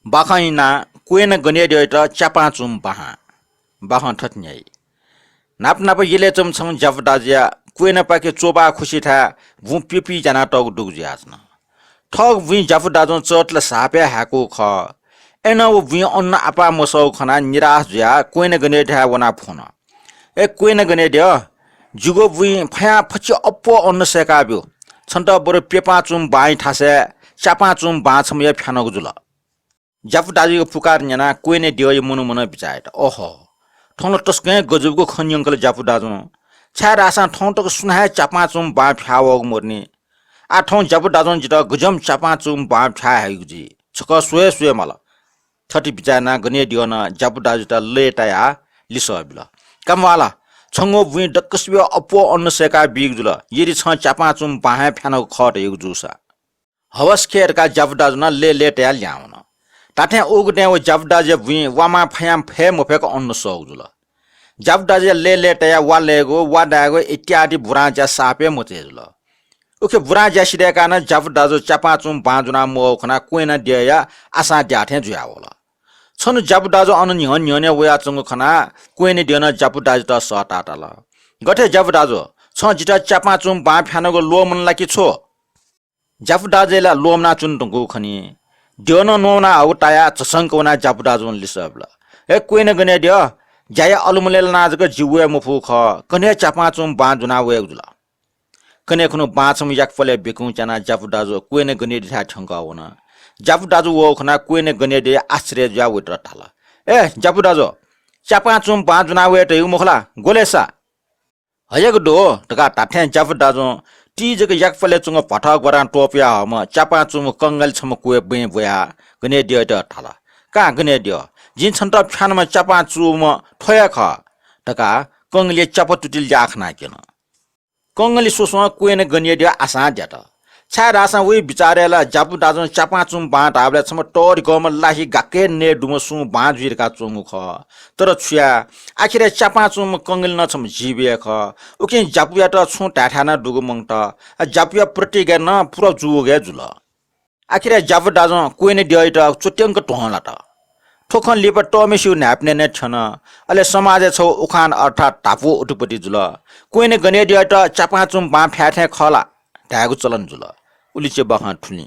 बाखाइना coin गने that चापाचुम बाहा ठट्न्याई नाप नाप येले चमछम जफ दाजिया कोइन पाके चोबा खुसी था भु पिपी जना टग डुग ज्यासन ठग भुइ जफ दाजो चटल सापे हाको ख एन उ भुइ अन्न आपा मसौ खना निराश ज्या कोइन गने ढा वना फोन ए कोइन गने दे जुगो भुइ फया फछि अप्पो अन्न सेकाब्यो छन्त बरो पेपाचुम बाई ठासे चापाचुम बाछम या फ्यानक जुल जफ दाजीको पुकार न्याना कोइने दियो मुनु मुनु बिचाएट ओहो ठौन टस्के गजुबको खन्यंकल जफ दाजु छा रासा ठौन टक सुनाए चापाचुम बा फ्यावग मोर्ने आ ठौन जफ दाजु जित गजम चापाचुम बा फ्या हाइगुजी छक सुए सुए मल छटी बिचाना गने दियो न जफ दाजु त लेटाया लिसबिल कमवाला छंगो भुइ डक्कस्बियो अप्पो अन्न सेका बिग जुल यदि छ चापाचुम बाहे फ्यानक खट एक जुसा हवस खेरका जफ दाजु न लेटाया ल्याउन ताथे उगने व जफदाजे भुइ वामा फयाम फे मोफेक अन्न सौजुल जफदाजे लेटाया वालेगो वाडागो इत्यादि बुराजा सापे मोतेजुल उखे बुराजा सिडेका न जफदाजो चापाचुम बाजुना मोखना कोइना दिया आसा द्याथे जुयावल छनु जफदाजो अन न्यने वया चंगु खना कोइने दियन जफदाज त सटाटाल गथे जफदाजो छ जिता चापाचुम बा फ्यानगो लोमन लाकी छो जफदाजेला लोमना चुनटुगु खनी दियोनो नोना आउटाया चसंकवना जापुदाजुन लिसबल ए कोइन गने दियो जाया अलमुलेल नाजको जिवे मुफु ख कने चापाचुम बाजुना वेगजुल कने खनु बाछम याकफले बिकु चना जापुदाजु कोइन गने दिथा ठंकाउन जापुदाजु वो खना कोइन गने दि आश्रय ज्या उतर थाला ए जापुदाजु चापाचुम बाजुना वेट यु मुखला गोलेसा हयग दो तका ताथे जापुदाजु तीजक याकफले चुंग पठा गरान टोपिया हम चापाचुम कंगल छम कुए बे बया गने दियो त थाला का गने दियो जिन छन्त फ्यानमा चापाचुम ठया ख तका कंगले चापटुटिल जाखना केन कंगली सोसो कुएन गने दियो आसा ज्यात छा रासा वे बिचारेला जापु दाजु चापाचुम बाट आबले छम टोरी गम लाही गाके ने डुमसु बाजुरका चुंगु ख तर छुया आखिर चापाचुम कंगल न छम जिबे ख उके जापुया त छु टाठाना डुगु मंगत जापुया प्रतिगे न पुरा जुगे जुल आखिर जापु दाजु कोइने दियो त चुट्यंक टहला त ठोखन लिप टमेसु न्याप्ने ने छन अले समाज छौ उखान अर्थात टापु उटुपटी जुल कोइने गने दियो त चापाचुम बा फ्याथे खला ट्यागु चलन जुल उलिचे बखा ठुली